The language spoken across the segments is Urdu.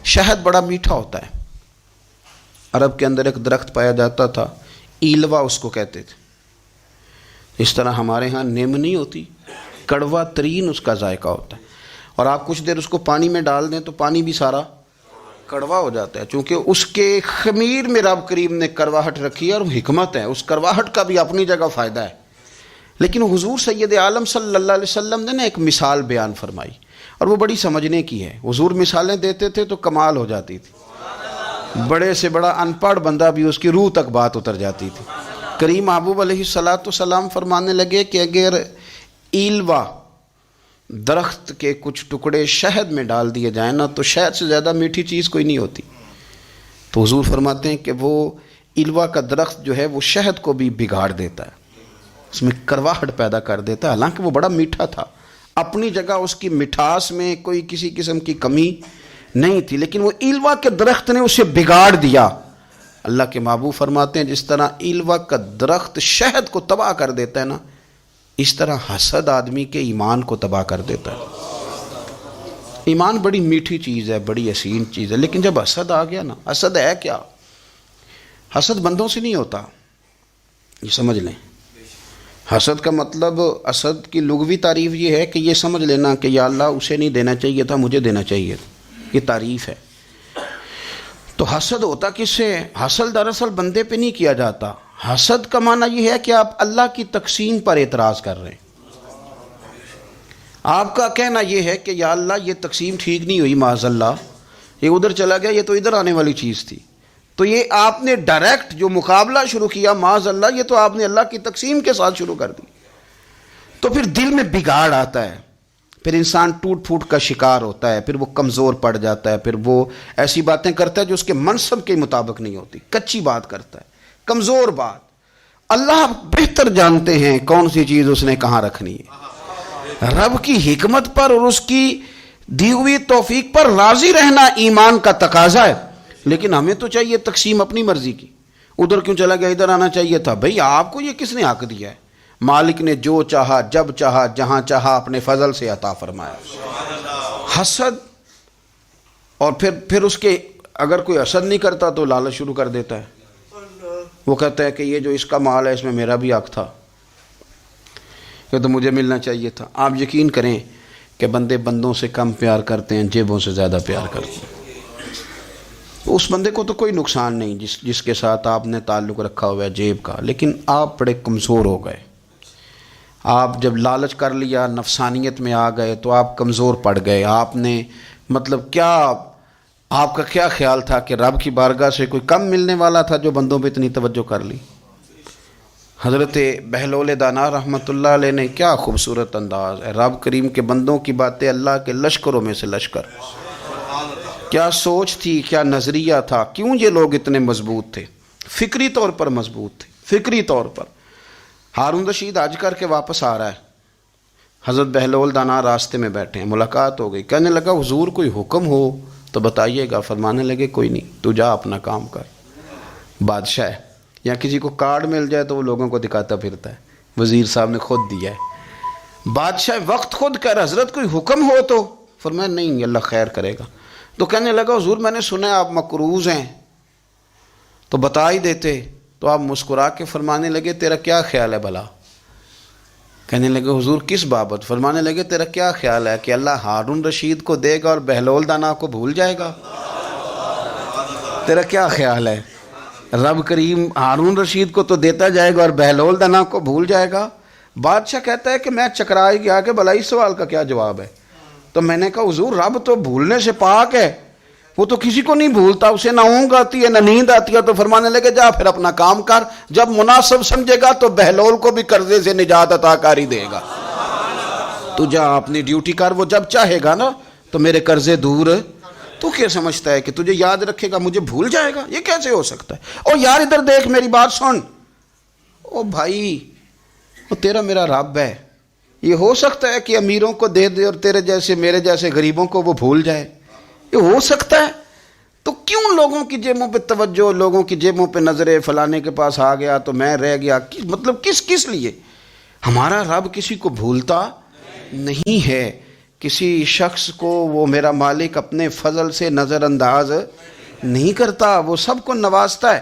شہد بڑا میٹھا ہوتا ہے. عرب کے اندر ایک درخت پایا جاتا تھا، ایلوا اس کو کہتے تھے. اس طرح ہمارے ہاں نیم نہیں ہوتی، کڑوا ترین اس کا ذائقہ ہوتا ہے، اور آپ کچھ دیر اس کو پانی میں ڈال دیں تو پانی بھی سارا کڑوا ہو جاتا ہے، چونکہ اس کے خمیر میں رب کریم نے کرواہٹ رکھی ہے، اور حکمت ہے، اس کرواہٹ کا بھی اپنی جگہ فائدہ ہے. لیکن حضور سید عالم صلی اللہ علیہ وسلم نے نا ایک مثال بیان فرمائی، اور وہ بڑی سمجھنے کی ہے. حضور مثالیں دیتے تھے تو کمال ہو جاتی تھی، بڑے سے بڑا ان پڑھ بندہ بھی اس کی روح تک بات اتر جاتی تھی. کریم محبوب علیہ السلام فرمانے لگے کہ اگر ایلوا درخت کے کچھ ٹکڑے شہد میں ڈال دیے جائیں نا تو شہد سے زیادہ میٹھی چیز کوئی نہیں ہوتی. تو حضور فرماتے ہیں کہ وہ ایلوا کا درخت جو ہے وہ شہد کو بھی بگاڑ دیتا ہے، اس میں کرواہٹ پیدا کر دیتا ہے. حالانکہ وہ بڑا میٹھا تھا، اپنی جگہ اس کی مٹھاس میں کوئی کسی قسم کی کمی نہیں تھی، لیکن وہ ایلوا کے درخت نے اسے بگاڑ دیا. اللہ کے محبوب فرماتے ہیں جس طرح ایلوا کا درخت شہد کو تباہ کر دیتا ہے نا، اس طرح حسد آدمی کے ایمان کو تباہ کر دیتا ہے. ایمان بڑی میٹھی چیز ہے، بڑی حسین چیز ہے، لیکن جب حسد آ گیا نا، حسد ہے کیا؟ حسد بندوں سے نہیں ہوتا، یہ سمجھ لیں. حسد کا مطلب، حسد کی لغوی تعریف یہ ہے کہ یہ سمجھ لینا کہ یا اللہ اسے نہیں دینا چاہیے تھا، مجھے دینا چاہیے تھا، یہ تعریف ہے. تو حسد ہوتا کس سے؟ حسد دراصل بندے پہ نہیں کیا جاتا. حسد کا معنی یہ ہے کہ آپ اللہ کی تقسیم پر اعتراض کر رہے ہیں. آپ کا کہنا یہ ہے کہ یا اللہ یہ تقسیم ٹھیک نہیں ہوئی، معاذ اللہ یہ ادھر چلا گیا، یہ تو ادھر آنے والی چیز تھی. تو یہ آپ نے ڈائریکٹ جو مقابلہ شروع کیا، معاذ اللہ یہ تو آپ نے اللہ کی تقسیم کے ساتھ شروع کر دی. تو پھر دل میں بگاڑ آتا ہے، پھر انسان ٹوٹ پھوٹ کا شکار ہوتا ہے، پھر وہ کمزور پڑ جاتا ہے، پھر وہ ایسی باتیں کرتا ہے جو اس کے منصب کے مطابق نہیں ہوتی، کچی بات کرتا ہے، کمزور بات. اللہ بہتر جانتے ہیں کون سی چیز اس نے کہاں رکھنی ہے. رب کی حکمت پر اور اس کی دی ہوئی توفیق پر راضی رہنا ایمان کا تقاضا ہے. لیکن ہمیں تو چاہیے تقسیم اپنی مرضی کی، ادھر کیوں چلا گیا، ادھر آنا چاہیے تھا. بھئی آپ کو یہ کس نے حق دیا ہے؟ مالک نے جو چاہا جب چاہا جہاں چاہا اپنے فضل سے عطا فرمایا. حسد، اور پھر اس کے اگر کوئی حسد نہیں کرتا تو لالچ شروع کر دیتا ہے. وہ کہتا ہے کہ یہ جو اس کا مال ہے اس میں میرا بھی حق تھا، یہ تو مجھے ملنا چاہیے تھا. آپ یقین کریں کہ بندے بندوں سے کم پیار کرتے ہیں، جیبوں سے زیادہ پیار کرتے ہیں. اس بندے کو تو کوئی نقصان نہیں جس کے ساتھ آپ نے تعلق رکھا ہوا ہے جیب کا، لیکن آپ بڑے کمزور ہو گئے. آپ جب لالچ کر لیا، نفسانیت میں آ گئے تو آپ کمزور پڑ گئے. آپ نے مطلب کیا، آپ کا کیا خیال تھا کہ رب کی بارگاہ سے کوئی کم ملنے والا تھا جو بندوں پہ اتنی توجہ کر لی؟ حضرت بہلول دانا رحمۃ اللہ علیہ نے کیا خوبصورت انداز ہے. رب کریم کے بندوں کی باتیں اللہ کے لشکروں میں سے لشکر. کیا سوچ تھی، کیا نظریہ تھا، کیوں یہ لوگ اتنے مضبوط تھے، فکری طور پر مضبوط تھے، فکری طور پر. ہارون رشید حج کر کے واپس آ رہا ہے، حضرت بہلول دانا راستے میں بیٹھے ہیں، ملاقات ہو گئی. کہنے لگا حضور کوئی حکم ہو تو بتائیے گا. فرمانے لگے کوئی نہیں، تو جا اپنا کام کر. بادشاہ ہے، یا کسی کو کارڈ مل جائے تو وہ لوگوں کو دکھاتا پھرتا ہے، وزیر صاحب نے خود دیا ہے. بادشاہ وقت خود کہہ رہا حضرت کوئی حکم ہو تو. فرمایا نہیں، اللہ خیر کرے گا. تو کہنے لگا حضور میں نے سنا ہے آپ مقروض ہیں، تو بتا ہی دیتے. تو آپ مسکرا کے فرمانے لگے تیرا کیا خیال ہے بھلا؟ کہنے لگے حضور کس بابت؟ فرمانے لگے تیرا کیا خیال ہے کہ اللہ ہارون رشید کو دے گا اور بہلول دانا کو بھول جائے گا؟ تیرا کیا خیال ہے؟ رب کریم ہارون رشید کو تو دیتا جائے گا اور بہلول دانا کو بھول جائے گا؟ بادشاہ کہتا ہے کہ میں چکرا ہی گیا کہ بھلا اس سوال کا کیا جواب ہے. تو میں نے کہا حضور رب تو بھولنے سے پاک ہے، وہ تو کسی کو نہیں بھولتا، اسے نہ اونگ آتی ہے نہ نیند آتی ہے. تو فرمانے لگے جا پھر اپنا کام کر، جب مناسب سمجھے گا تو بہلول کو بھی قرضے سے نجات عطا کاری دے گا. تو جا اپنی ڈیوٹی کر، وہ جب چاہے گا نا تو میرے قرضے دور. تو کیا سمجھتا ہے کہ تجھے یاد رکھے گا مجھے بھول جائے گا؟ یہ کیسے ہو سکتا ہے؟ او یار ادھر دیکھ میری بات سن. او بھائی وہ تیرا میرا رب ہے، یہ ہو سکتا ہے کہ امیروں کو دے دے اور تیرے جیسے میرے جیسے غریبوں کو وہ بھول جائے؟ یہ ہو سکتا ہے؟ تو کیوں لوگوں کی جیبوں پہ توجہ، لوگوں کی جیبوں پہ نظریں، فلانے کے پاس آ گیا تو میں رہ گیا؟ مطلب کس لیے؟ ہمارا رب کسی کو بھولتا نہیں ہے. کسی شخص کو وہ میرا مالک اپنے فضل سے نظر انداز نہیں کرتا، وہ سب کو نوازتا ہے،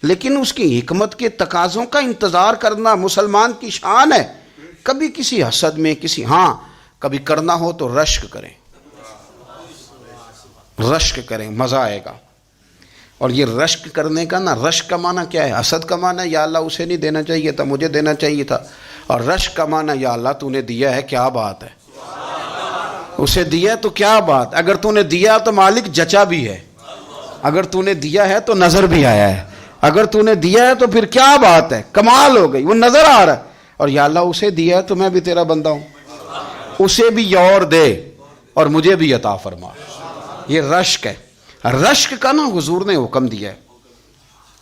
لیکن اس کی حکمت کے تقاضوں کا انتظار کرنا مسلمان کی شان ہے۔ کبھی کسی حسد میں کبھی کرنا ہو تو رشک کریں، مزہ آئے گا۔ اور یہ رشک کرنے کا رشک کا معنی کیا ہے؟ حسد کا معنی ہے یا اللہ اسے نہیں دینا چاہیے تھا، مجھے دینا چاہیے تھا، اور رشک کا معنی یا اللہ تو نے دیا ہے، کیا بات ہے، اسے دیا تو کیا بات، اگر تو نے دیا تو مالک جچا بھی ہے، اگر تو نے دیا ہے تو نظر بھی آیا ہے، اگر تو نے دیا ہے تو پھر کیا بات ہے، کمال ہو گئی، وہ نظر آ رہا ہے، اور یا اللہ اسے دیا ہے تو میں بھی تیرا بندہ ہوں، اسے بھی اور دے اور مجھے بھی عطا فرما۔ یہ رشک ہے۔ رشک کا حضور نے حکم دیا ہے،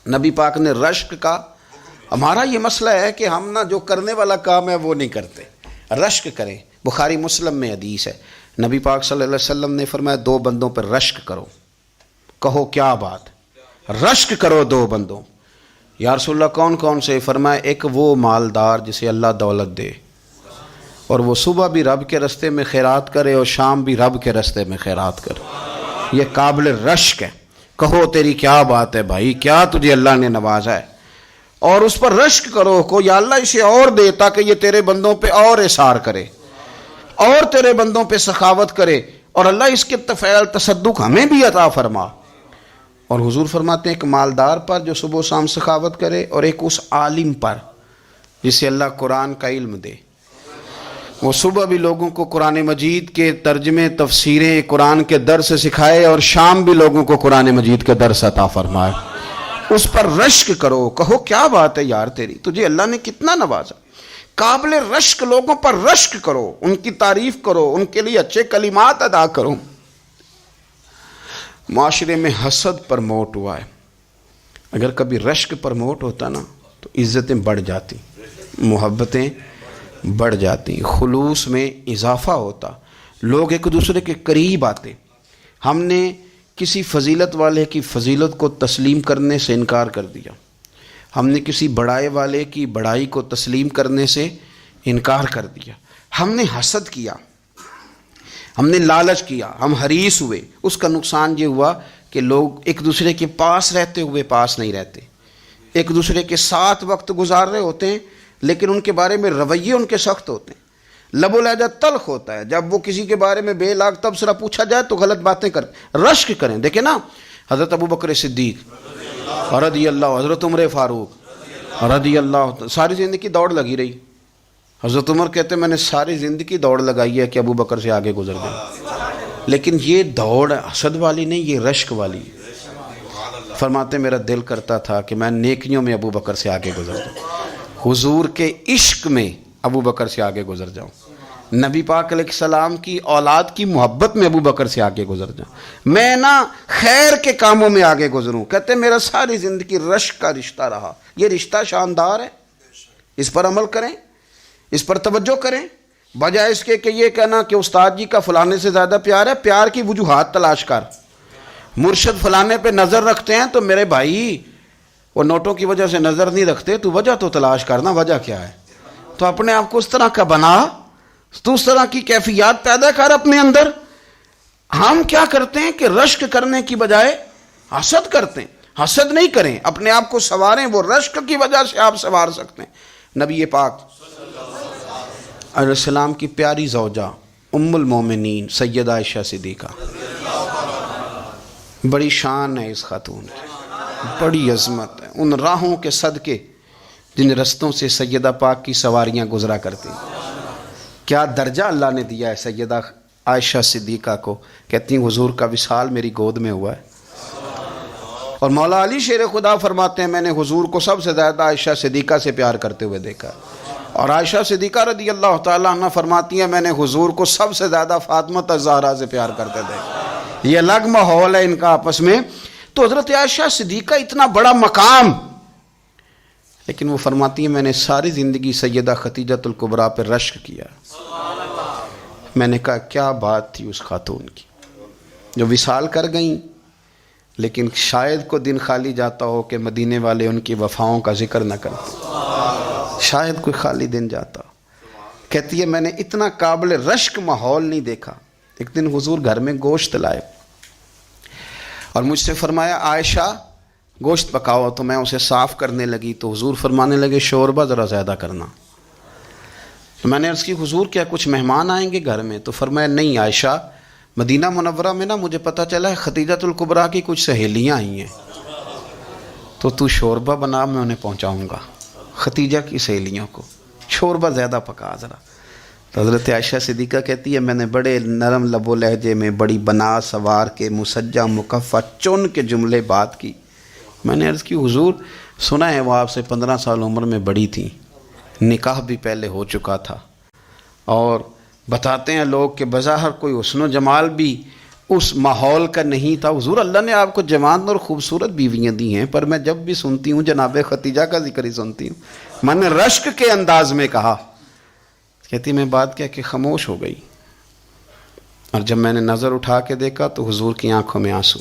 نبی پاک نے رشک کا۔ ہمارا یہ مسئلہ ہے کہ ہم جو کرنے والا کام ہے وہ نہیں کرتے، رشک کریں۔ بخاری مسلم میں حدیث ہے، نبی پاک صلی اللہ علیہ وسلم نے فرمایا 2 بندوں پر رشک کرو۔ کہو کیا بات، رشک کرو 2 بندوں۔ یا رسول اللہ کون کون سے؟ فرمایا ایک وہ مالدار جسے اللہ دولت دے اور وہ صبح بھی رب کے رستے میں خیرات کرے اور شام بھی رب کے رستے میں خیرات کرے، یہ قابل رشک ہے۔ کہو تیری کیا بات ہے بھائی، کیا تجھے اللہ نے نوازا ہے، اور اس پر رشک کرو، کو یا اللہ اسے اور دے تاکہ یہ تیرے بندوں پہ اور اثار کرے اور تیرے بندوں پہ سخاوت کرے، اور اللہ اس کے فعل تصدق ہمیں بھی عطا فرما۔ اور حضور فرماتے ہیں ایک مالدار پر جو صبح و شام سخاوت کرے، اور ایک اس عالم پر جسے اللہ قرآن کا علم دے، وہ صبح بھی لوگوں کو قرآن مجید کے ترجمے تفسیریں قرآن کے درس سکھائے اور شام بھی لوگوں کو قرآن مجید کے درس عطا فرمائے۔ اس پر رشک کرو، کہو کیا بات ہے یار تیری، تجھے اللہ نے کتنا نوازا۔ قابل رشک لوگوں پر رشک کرو، ان کی تعریف کرو، ان کے لیے اچھے کلمات ادا کرو۔ معاشرے میں حسد پرموٹ ہوا ہے، اگر کبھی رشک پرموٹ ہوتا تو عزتیں بڑھ جاتی، محبتیں بڑھ جاتی، خلوص میں اضافہ ہوتا، لوگ ایک دوسرے کے قریب آتے۔ ہم نے کسی فضیلت والے کی فضیلت کو تسلیم کرنے سے انکار کر دیا، ہم نے کسی بڑائی والے کی بڑائی کو تسلیم کرنے سے انکار کر دیا، ہم نے حسد کیا، ہم نے لالچ کیا، ہم حریص ہوئے۔ اس کا نقصان یہ ہوا کہ لوگ ایک دوسرے کے پاس رہتے ہوئے پاس نہیں رہتے، ایک دوسرے کے ساتھ وقت گزار رہے ہوتے ہیں لیکن ان کے بارے میں رویے ان کے سخت ہوتے ہیں، لب و لہجہ تلخ ہوتا ہے، جب وہ کسی کے بارے میں بے لاگ تبصرہ پوچھا جائے تو غلط باتیں کریں۔ رشک کریں، دیکھیں حضرت ابو بکر صدیق رضی اللہ، حضرت عمر فاروق رضی اللہ، ساری زندگی دوڑ لگی رہی۔ حضرت عمر کہتے میں نے ساری زندگی دوڑ لگائی ہے کہ ابو بکر سے آگے گزر گئے، لیکن یہ دوڑ حسد والی نہیں، یہ رشک والی۔ فرماتے میرا دل کرتا تھا کہ میں نیکیوں میں ابو بکر سے آگے گزر جاؤں، حضور کے عشق میں ابو بکر سے آگے گزر جاؤں، نبی پاک علیہ السلام کی اولاد کی محبت میں ابو بکر سے آگے گزر جاؤں، میں خیر کے کاموں میں آگے گزروں۔ کہتے میرا ساری زندگی رشک کا رشتہ رہا۔ یہ رشتہ شاندار ہے، اس پر عمل کریں، اس پر توجہ کریں، بجائے اس کے کہ یہ کہنا کہ استاد جی کا فلانے سے زیادہ پیار ہے۔ پیار کی وجوہات تلاش کر، مرشد فلانے پہ نظر رکھتے ہیں تو میرے بھائی وہ نوٹوں کی وجہ سے نظر نہیں رکھتے، تو وجہ تو تلاش کرنا، وجہ کیا ہے، تو اپنے آپ کو اس طرح کا بنا، تو اس طرح کی کیفیات پیدا کر اپنے اندر۔ ہم کیا کرتے ہیں کہ رشک کرنے کی بجائے حسد کرتے ہیں۔ حسد نہیں کریں، اپنے آپ کو سنواریں، وہ رشک کی وجہ سے آپ سنوار سکتے ہیں۔ نبی پاک علیہ السلام کی پیاری زوجہ ام المومنین سیدہ عائشہ صدیقہ، بڑی شان ہے اس خاتون کی، بڑی عظمت ہے ان راہوں کے صدقے جن رستوں سے سیدہ پاک کی سواریاں گزرا کرتی ہیں۔ کیا درجہ اللہ نے دیا ہے سیدہ عائشہ صدیقہ کو، کہتی ہیں حضور کا وصال میری گود میں ہوا ہے۔ اور مولا علی شیر خدا فرماتے ہیں میں نے حضور کو سب سے زیادہ عائشہ صدیقہ سے پیار کرتے ہوئے دیکھا، اور عائشہ صدیقہ رضی اللہ تعالیٰ عنہ فرماتی ہیں میں نے حضور کو سب سے زیادہ فاطمہ الزہرا سے پیار کرتے دیکھا۔ یہ الگ ماحول ہے ان کا آپس میں۔ تو حضرت عائشہ صدیقہ اتنا بڑا مقام، لیکن وہ فرماتی ہیں میں نے ساری زندگی سیدہ خدیجۃ الکبریٰ پہ رشک کیا۔ میں نے کہا کیا بات تھی اس خاتون کی جو وصال کر گئیں، لیکن شاید کو دن خالی جاتا ہو کہ مدینے والے ان کی وفاؤں کا ذکر نہ کرتے، شاید کوئی خالی دن جاتا کہتی ہے میں نے اتنا قابل رشک ماحول نہیں دیکھا. ایک دن حضور گھر میں گوشت لائے اور مجھ سے فرمایا عائشہ گوشت پکاؤ. تو میں اسے صاف کرنے لگی تو حضور فرمانے لگے شوربہ ذرا زیادہ کرنا. تو میں نے عرض کی حضور کیا کچھ مہمان آئیں گے گھر میں؟ تو فرمایا نہیں عائشہ، مدینہ منورہ میں نا مجھے پتہ چلا ہے خدیجۃ الکبریٰ کی کچھ سہیلیاں آئی ہیں، تو شوربہ بنا، میں انہیں پہنچاؤں گا، خدیجہ کی سہیلیوں کو شوربہ زیادہ پکا ذرا. تو حضرت عائشہ صدیقہ کہتی ہے میں نے بڑے نرم لب و لہجے میں بڑی بنا سوار کے مسجع مکفہ چن کے جملے بات کی. میں نے عرض کی حضور سنا ہے وہ آپ سے 15 سال عمر میں بڑی تھیں، نکاح بھی پہلے ہو چکا تھا، اور بتاتے ہیں لوگ کہ بظاہر کوئی حسن و جمال بھی اس ماحول کا نہیں تھا. حضور اللہ نے آپ کو جوان اور خوبصورت بیویاں دی ہیں، پر میں جب بھی سنتی ہوں جناب خدیجہ کا ذکر ہی سنتی ہوں. میں نے رشک کے انداز میں کہا. کہتی میں بات کہہ کے خاموش ہو گئی، اور جب میں نے نظر اٹھا کے دیکھا تو حضور کی آنکھوں میں آنسو.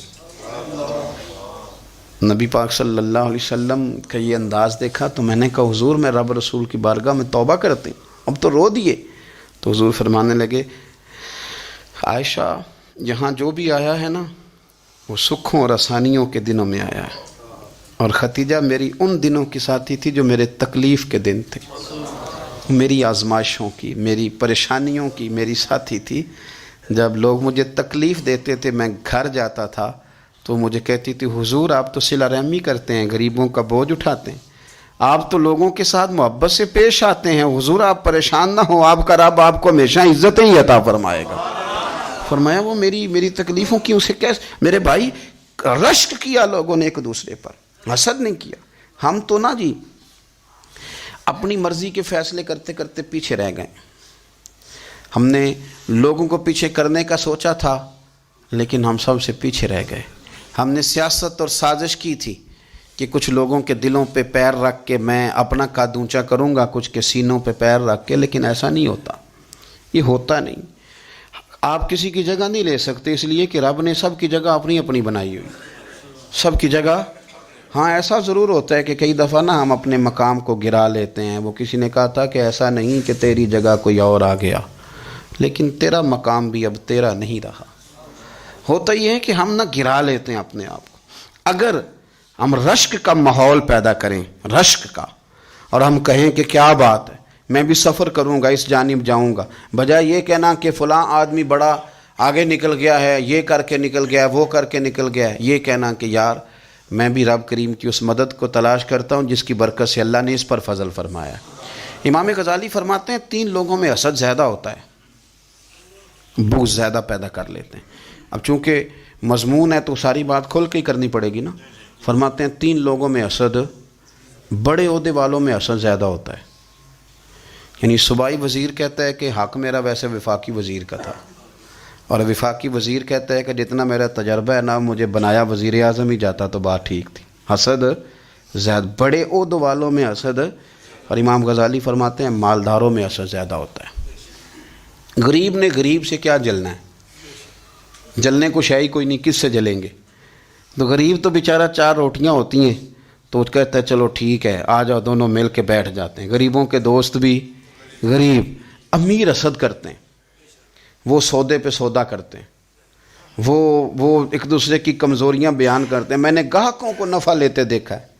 نبی پاک صلی اللہ علیہ وسلم کا یہ انداز دیکھا تو میں نے کہا حضور میں رب رسول کی بارگاہ میں توبہ کرتے ہیں، اب تو رو دیے. تو حضور فرمانے لگے عائشہ یہاں جو بھی آیا ہے نا وہ سکھوں اور آسانیوں کے دنوں میں آیا ہے، اور خدیجہ میری ان دنوں کی ساتھی تھی جو میرے تکلیف کے دن تھے، میری آزمائشوں کی، میری پریشانیوں کی میری ساتھی تھی. جب لوگ مجھے تکلیف دیتے تھے میں گھر جاتا تھا تو مجھے کہتی تھی حضور آپ تو صلہ رحمی کرتے ہیں، غریبوں کا بوجھ اٹھاتے ہیں، آپ تو لوگوں کے ساتھ محبت سے پیش آتے ہیں، حضور آپ پریشان نہ ہوں، آپ کا رب آپ کو ہمیشہ عزتیں ہی عطا فرمائے گا. فرمایا وہ میری تکلیفوں کی اسے کیسے؟ میرے بھائی رشک کیا لوگوں نے ایک دوسرے پر، حسد نہیں کیا. ہم تو نا جی اپنی مرضی کے فیصلے کرتے کرتے پیچھے رہ گئے. ہم نے لوگوں کو پیچھے کرنے کا سوچا تھا لیکن ہم سب سے پیچھے رہ گئے. ہم نے سیاست اور سازش کی تھی کہ کچھ لوگوں کے دلوں پہ پیر رکھ کے میں اپنا قد اونچا کروں گا، کچھ کے سینوں پہ پیر رکھ کے، لیکن ایسا نہیں ہوتا، یہ ہوتا نہیں. آپ کسی کی جگہ نہیں لے سکتے اس لیے کہ رب نے سب کی جگہ اپنی اپنی بنائی ہوئی، سب کی جگہ. ہاں ایسا ضرور ہوتا ہے کہ کئی دفعہ نا ہم اپنے مقام کو گرا لیتے ہیں. وہ کسی نے کہا تھا کہ ایسا نہیں کہ تیری جگہ کوئی اور آ گیا، لیکن تیرا مقام بھی اب تیرا نہیں رہا. ہوتا یہ ہے کہ ہم نہ گرا لیتے ہیں اپنے آپ کو. اگر ہم رشک کا ماحول پیدا کریں، رشک کا، اور ہم کہیں کہ کیا بات ہے میں بھی سفر کروں گا، اس جانب جاؤں گا، بجائے یہ کہنا کہ فلاں آدمی بڑا آگے نکل گیا ہے، یہ کر کے نکل گیا ہے، وہ کر کے نکل گیا ہے، یہ کہنا کہ یار میں بھی رب کریم کی اس مدد کو تلاش کرتا ہوں جس کی برکت سے اللہ نے اس پر فضل فرمایا ہے. امام غزالی فرماتے ہیں 3 لوگوں میں حسد زیادہ ہوتا ہے، بغض زیادہ پیدا کر لیتے ہیں. اب چونکہ مضمون ہے تو ساری بات کھل کے ہی کرنی پڑے گی نا. فرماتے ہیں 3 لوگوں میں حسد، بڑے عہدے والوں میں حسد زیادہ ہوتا ہے. یعنی صوبائی وزیر کہتا ہے کہ حق میرا ویسے وفاقی وزیر کا تھا، اور وفاقی وزیر کہتا ہے کہ جتنا میرا تجربہ ہے نا مجھے بنایا وزیر اعظم ہی جاتا تو بات ٹھیک تھی. حسد زیادہ، بڑے عہدوں والوں میں حسد. اور امام غزالی فرماتے ہیں مالداروں میں حسد زیادہ ہوتا ہے. غریب نے غریب سے کیا جلنا ہے؟ جلنے کو شے ہی کوئی نہیں، کس سے جلیں گے؟ تو غریب تو بیچارہ 4 روٹیاں ہوتی ہیں تو وہ کہتا ہے چلو ٹھیک ہے آ جاؤ، دونوں مل کے بیٹھ جاتے ہیں. غریبوں کے دوست بھی غریب. امیر حسد کرتے ہیں، وہ سودے پہ سودا کرتے ہیں، وہ ایک دوسرے کی کمزوریاں بیان کرتے ہیں. میں نے گاہکوں کو نفع لیتے دیکھا ہے،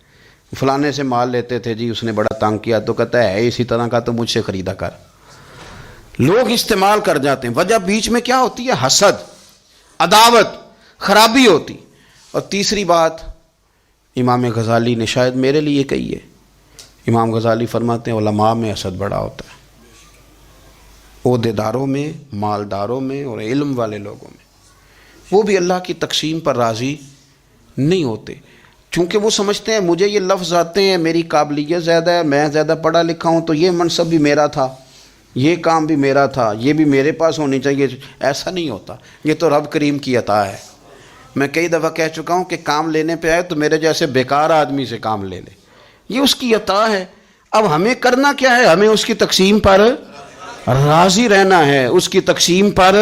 فلانے سے مال لیتے تھے جی اس نے بڑا تنگ کیا تو کہتا ہے اسی طرح کا تو مجھ سے خریدا کر. لوگ استعمال کر جاتے ہیں. وجہ بیچ میں کیا ہوتی ہے؟ حسد، عداوت، خرابی ہوتی. اور تیسری بات امام غزالی نے شاید میرے لیے کہی ہے. امام غزالی فرماتے ہیں علماء میں حسد بڑا ہوتا ہے، عہدیداروں میں، مالداروں میں اور علم والے لوگوں میں. وہ بھی اللہ کی تقسیم پر راضی نہیں ہوتے، چونکہ وہ سمجھتے ہیں مجھے یہ لفظ آتے ہیں، میری قابلیت زیادہ ہے، میں زیادہ پڑھا لکھا ہوں تو یہ منصب بھی میرا تھا، یہ کام بھی میرا تھا، یہ بھی میرے پاس ہونی چاہیے. ایسا نہیں ہوتا، یہ تو رب کریم کی عطا ہے. میں کئی دفعہ کہہ چکا ہوں کہ کام لینے پہ آئے تو میرے جیسے بیکار آدمی سے کام لے لے، یہ اس کی عطا ہے. اب ہمیں کرنا کیا ہے؟ ہمیں اس کی تقسیم پر راضی رہنا ہے، اس کی تقسیم پر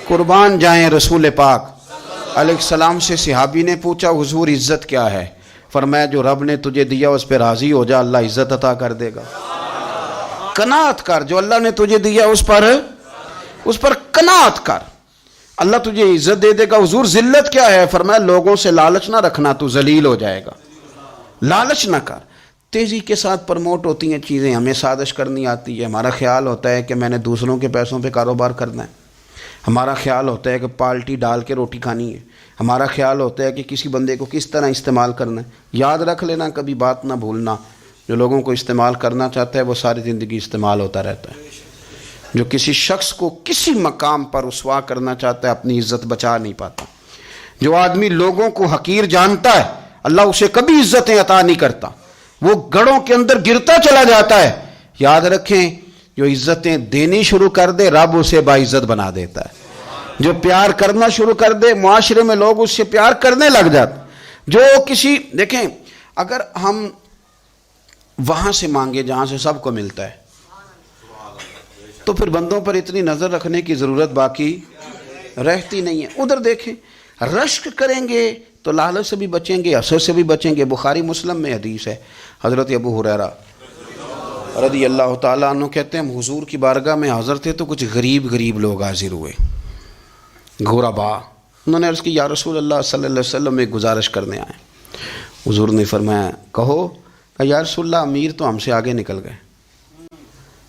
قربان جائیں. رسول پاک علیہ السلام سے صحابی نے پوچھا حضور عزت کیا ہے؟ فرمایا جو رب نے تجھے دیا اس پہ راضی ہو جا، اللہ عزت عطا کر دے گا. قناعت کر، جو اللہ نے تجھے دیا اس پر قناعت کر، اللہ تجھے عزت دے دے گا۔ حضور ذلت کیا ہے؟ فرمایا لوگوں سے لالچ نہ رکھنا، تو ذلیل ہو جائے گا، لالچ نہ کر۔ تیزی کے ساتھ پرموٹ ہوتی ہیں چیزیں، ہمیں سازش کرنی آتی ہے، ہمارا خیال ہوتا ہے کہ میں نے دوسروں کے پیسوں پہ کاروبار کرنا ہے، ہمارا خیال ہوتا ہے کہ پالٹی ڈال کے روٹی کھانی ہے، ہمارا خیال ہوتا ہے کہ کسی بندے کو کس طرح استعمال کرنا ہے۔ یاد رکھ لینا، کبھی بات نہ بھولنا، جو لوگوں کو استعمال کرنا چاہتا ہے وہ ساری زندگی استعمال ہوتا رہتا ہے، جو کسی شخص کو کسی مقام پر رسوا کرنا چاہتا ہے اپنی عزت بچا نہیں پاتا۔ جو آدمی لوگوں کو حقیر جانتا ہے اللہ اسے کبھی عزتیں عطا نہیں کرتا، وہ گڑھوں کے اندر گرتا چلا جاتا ہے۔ یاد رکھیں، جو عزتیں دینی شروع کر دے رب اسے باعزت بنا دیتا ہے، جو پیار کرنا شروع کر دے معاشرے میں لوگ اس سے پیار کرنے لگ جاتے۔ جو کسی دیکھیں، اگر ہم وہاں سے مانگے جہاں سے سب کو ملتا ہے تو پھر بندوں پر اتنی نظر رکھنے کی ضرورت باقی رہتی نہیں ہے۔ ادھر دیکھیں، رشک کریں گے تو لالچ سے بھی بچیں گے، حسد سے بھی بچیں گے۔ بخاری مسلم میں حدیث ہے، حضرت ابو ہریرہ رضی اللہ تعالیٰ عنہ کہتے ہیں ہم حضور کی بارگاہ میں حاضر تھے تو کچھ غریب لوگ حاضر ہوئے، غربا۔ انہوں نے عرض کی یا رسول اللہ صلی اللہ علیہ وسلم ایک گزارش کرنے آئے۔ حضور نے فرمایا کہو۔ کہ یا رسول اللہ امیر تو ہم سے آگے نکل گئے۔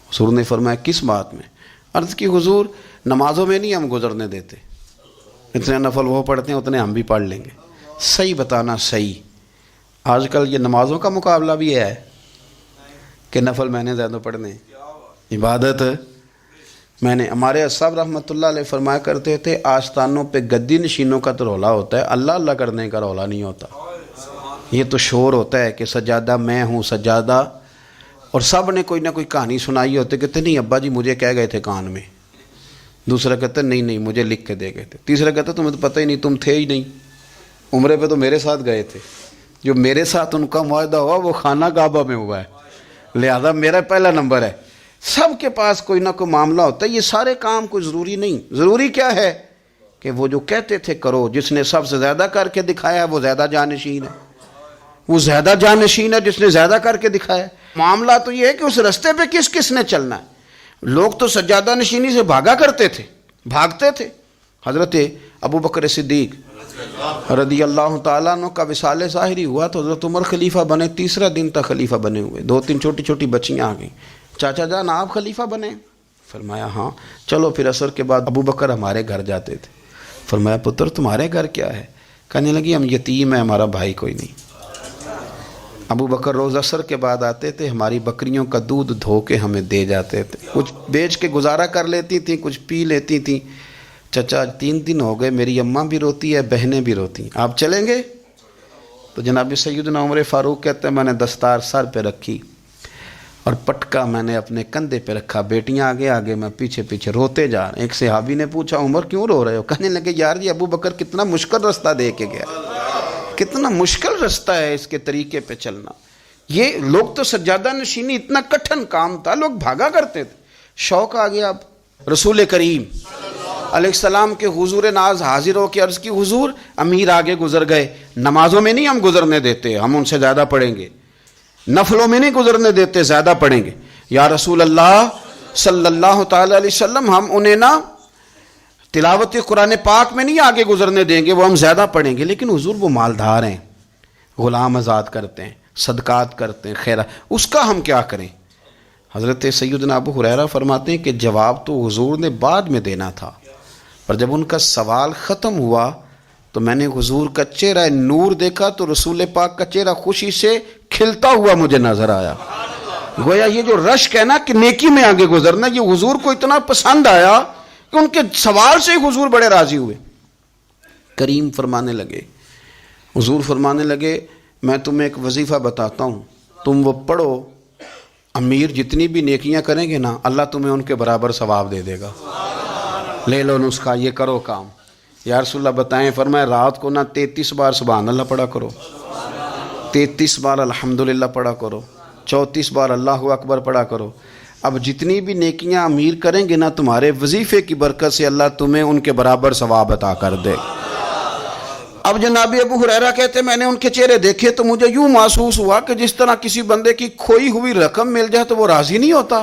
حضور نے فرمایا کس بات میں؟ عرض کی حضور نمازوں میں نہیں ہم گزرنے دیتے، اتنے نفل وہ پڑھتے ہیں اتنے ہم بھی پڑھ لیں گے۔ صحیح بتانا صحیح، آج کل یہ نمازوں کا مقابلہ بھی ہے کہ نفل میں نے زیادہ پڑھنے، عبادت میں نے۔ ہمارے صاحب رحمۃ اللہ علیہ فرمایا کرتے تھے آستانوں پہ گدی نشینوں کا تو رولا ہوتا ہے، اللہ اللہ کرنے کا رولا نہیں ہوتا۔ یہ تو شور ہوتا ہے کہ سجادہ میں ہوں سجادہ، اور سب نے کوئی نہ کوئی کہانی سنائی ہوتی، کہتے نہیں ابا جی مجھے کہہ گئے تھے کان میں، دوسرا کہتا نہیں مجھے لکھ کے دے گئے تھے، تیسرا کہتا تمہیں تو پتہ ہی نہیں، تم تھے ہی نہیں، عمرے پہ تو میرے ساتھ گئے تھے، جو میرے ساتھ ان کا معاہدہ ہوا وہ خانہ کعبہ میں ہوا ہے، لہذا میرا پہلا نمبر ہے۔ سب کے پاس کوئی نہ کوئی معاملہ ہوتا ہے، یہ سارے کام کوئی ضروری نہیں۔ ضروری کیا ہے کہ وہ جو کہتے تھے کرو، جس نے سب سے زیادہ کر کے دکھایا وہ زیادہ جانشین ہے، وہ زیادہ جانشین ہے جس نے زیادہ کر کے دکھایا۔ معاملہ تو یہ ہے کہ اس رستے پہ کس نے چلنا ہے۔ لوگ تو سجادہ نشینی سے بھاگا کرتے تھے، بھاگتے تھے۔ حضرت ابو بکر صدیق رضی اللہ تعالیٰ عنہ کا وصال ظاہری ہوا تو حضرت عمر خلیفہ بنے، تیسرا دن تک خلیفہ بنے ہوئے، 2-3 چھوٹی چھوٹی بچیاں آ گئیں، چاچا جان آپ خلیفہ بنے؟ فرمایا ہاں۔ چلو پھر عصر کے بعد ابو بکر ہمارے گھر جاتے تھے۔ فرمایا پتر تمہارے گھر کیا ہے؟ کہنے لگی ہم یتیم ہیں، ہمارا بھائی کوئی نہیں۔ ابو بکر روز عصر کے بعد آتے تھے، ہماری بکریوں کا دودھ دھو کے ہمیں دے جاتے تھے، کچھ بیچ کے گزارا کر لیتی تھیں، کچھ پی لیتی تھیں۔ چچا 3 دن ہو گئے، میری اماں بھی روتی ہے، بہنیں بھی روتی ہیں، آپ چلیں گے؟ تو جناب سیدنا عمر فاروق کہتے ہیں میں نے دستار سر پہ رکھی اور پٹکا میں نے اپنے کندھے پہ رکھا، بیٹیاں آگے آگے میں پیچھے پیچھے روتے جا رہے ہیں۔ ایک صحابی نے پوچھا عمر کیوں رو رہے ہو؟ کہنے لگے یار یہ ابو بکر کتنا مشکل رستہ دے کے گیا، کتنا مشکل رستہ ہے اس کے طریقے پہ چلنا۔ یہ لوگ تو سجادہ نشینی اتنا کٹھن کام تھا، لوگ بھاگا کرتے تھے۔ شوق آ گیا، اب رسول کریم علیہ السلام کے حضور ناز حاضر ہو کے عرض کی حضور امیر آگے گزر گئے، نمازوں میں نہیں ہم گزرنے دیتے، ہم ان سے زیادہ پڑھیں گے، نفلوں میں نہیں گزرنے دیتے، زیادہ پڑھیں گے۔ یا رسول اللہ صلی اللہ تعالی علیہ وسلم ہم انہیں نہ تلاوت قرآن پاک میں نہیں آگے گزرنے دیں گے، وہ ہم زیادہ پڑھیں گے، لیکن حضور وہ مالدار ہیں، غلام آزاد کرتے ہیں، صدقات کرتے ہیں، خیرات، اس کا ہم کیا کریں؟ حضرت سیدنا ابو ہریرہ فرماتے ہیں کہ جواب تو حضور نے بعد میں دینا تھا، پر جب ان کا سوال ختم ہوا تو میں نے حضور کا چہرہ نور دیکھا تو رسول پاک کا چہرہ خوشی سے کھلتا ہوا مجھے نظر آیا۔ گویا یہ جو رشک ہے نا کہ نیکی میں آگے گزرنا، یہ حضور کو اتنا پسند آیا کہ ان کے سوال سے حضور بڑے راضی ہوئے۔ کریم فرمانے لگے، حضور فرمانے لگے میں تمہیں ایک وظیفہ بتاتا ہوں، تم وہ پڑھو، امیر جتنی بھی نیکیاں کریں گے نا اللہ تمہیں ان کے برابر ثواب دے دے گا، لے لو نسخہ، یہ کرو کام۔ یا رسول اللہ بتائیں؟ فرمایا رات کو نا 33 بار سبحان اللہ پڑھا کرو، 33 بار الحمدللہ پڑھا کرو، 34 بار اللہ اکبر پڑھا کرو۔ اب جتنی بھی نیکیاں امیر کریں گے نا تمہارے وظیفے کی برکت سے اللہ تمہیں ان کے برابر ثواب عطا کر دے۔ اب جناب ابو ہریرہ کہتے میں نے ان کے چہرے دیکھے تو مجھے یوں محسوس ہوا کہ جس طرح کسی بندے کی کھوئی ہوئی رقم مل جائے تو وہ راضی نہیں ہوتا،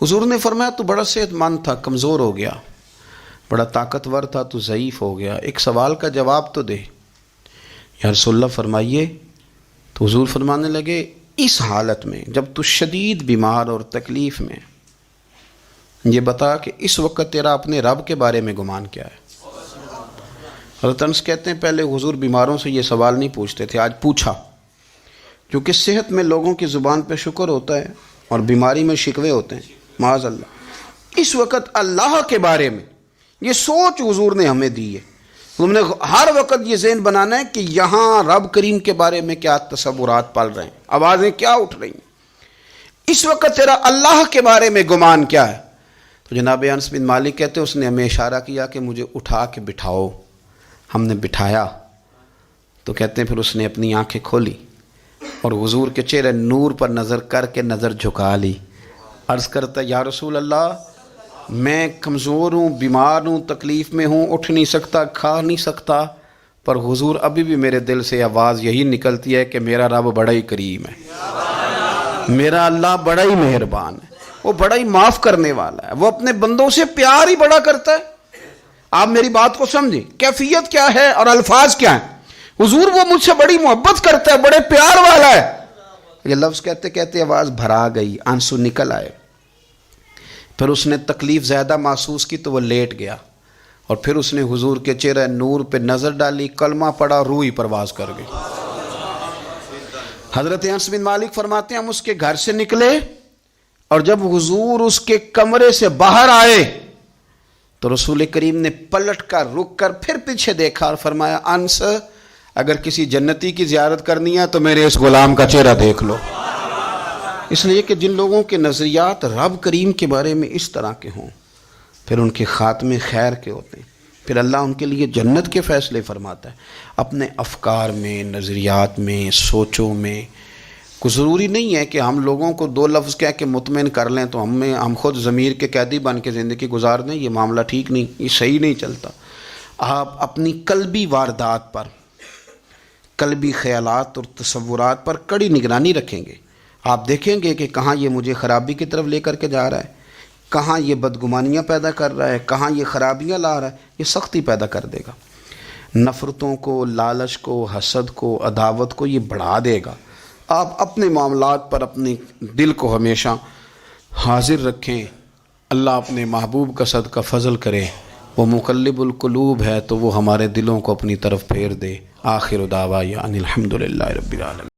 حضور نے فرمایا تو بڑا صحت مند تھا، کمزور ہو گیا، بڑا طاقتور تھا تو ضعیف ہو گیا، ایک سوال کا جواب تو دے۔ یا رسول اللہ فرمائیے۔ تو حضور فرمانے لگے اس حالت میں جب تو شدید بیمار اور تکلیف میں، یہ بتا کہ اس وقت تیرا اپنے رب کے بارے میں گمان کیا ہے؟ حضرت انس کہتے ہیں پہلے حضور بیماروں سے یہ سوال نہیں پوچھتے تھے، آج پوچھا، کیونکہ صحت میں لوگوں کی زبان پہ شکر ہوتا ہے اور بیماری میں شکوے ہوتے ہیں، معاذ اللہ۔ اس وقت اللہ کے بارے میں یہ سوچ حضور نے ہمیں دی ہے۔ تم نے ہر وقت یہ ذہن بنانا ہے کہ یہاں رب کریم کے بارے میں کیا تصورات پل رہے ہیں، آوازیں کیا اٹھ رہی ہیں، اس وقت تیرا اللہ کے بارے میں گمان کیا ہے؟ تو جناب انس بن مالک کہتے ہیں اس نے ہمیں اشارہ کیا کہ مجھے اٹھا کے بٹھاؤ۔ ہم نے بٹھایا تو کہتے ہیں پھر اس نے اپنی آنکھیں کھولی اور حضور کے چہرے نور پر نظر کر کے نظر جھکا لی، عرض کرتا یا رسول اللہ میں کمزور ہوں، بیمار ہوں، تکلیف میں ہوں، اٹھ نہیں سکتا، کھا نہیں سکتا، پر حضور ابھی بھی میرے دل سے آواز یہی نکلتی ہے کہ میرا رب بڑا ہی کریم ہے، میرا اللہ بڑا ہی مہربان ہے، وہ بڑا ہی معاف کرنے والا ہے، وہ اپنے بندوں سے پیار ہی بڑا کرتا ہے۔ آپ میری بات کو سمجھیں، کیفیت کیا ہے اور الفاظ کیا ہیں۔ حضور وہ مجھ سے بڑی محبت کرتا ہے، بڑے پیار والا ہے۔ یہ لفظ کہتے کہتے آواز بھرا گئی، آنسو نکل آئے، پھر اس نے تکلیف زیادہ محسوس کی تو وہ لیٹ گیا، اور پھر اس نے حضور کے چہرے نور پہ نظر ڈالی، کلمہ پڑھا، روح ہی پرواز کر گئی۔ حضرت انس بن مالک فرماتے ہیں ہم اس کے گھر سے نکلے، اور جب حضور اس کے کمرے سے باہر آئے تو رسول کریم نے پلٹ کر رک کر پھر پیچھے دیکھا اور فرمایا انس اگر کسی جنتی کی زیارت کرنی ہے تو میرے اس غلام کا چہرہ دیکھ لو۔ اس لیے کہ جن لوگوں کے نظریات رب کریم کے بارے میں اس طرح کے ہوں پھر ان کے خاتمے خیر کے ہوتے ہیں، پھر اللہ ان کے لیے جنت کے فیصلے فرماتا ہے۔ اپنے افکار میں، نظریات میں، سوچوں میں کوئی ضروری نہیں ہے کہ ہم لوگوں کو دو لفظ کہہ کے مطمئن کر لیں تو ہم خود ضمیر کے قیدی بن کے زندگی گزار دیں، یہ معاملہ ٹھیک نہیں، یہ صحیح نہیں چلتا۔ آپ اپنی قلبی واردات پر، قلبی خیالات اور تصورات پر کڑی نگرانی رکھیں گے، آپ دیکھیں گے کہ کہاں یہ مجھے خرابی کی طرف لے کر کے جا رہا ہے، کہاں یہ بدگمانیاں پیدا کر رہا ہے، کہاں یہ خرابیاں لا رہا ہے، یہ سختی پیدا کر دے گا، نفرتوں کو، لالچ کو، حسد کو، عداوت کو یہ بڑھا دے گا۔ آپ اپنے معاملات پر اپنے دل کو ہمیشہ حاضر رکھیں، اللہ اپنے محبوب کا صدقہ فضل کرے، وہ مقلب القلوب ہے تو وہ ہمارے دلوں کو اپنی طرف پھیر دے۔ آخر دعوانا ان الحمدللہ رب العالمین۔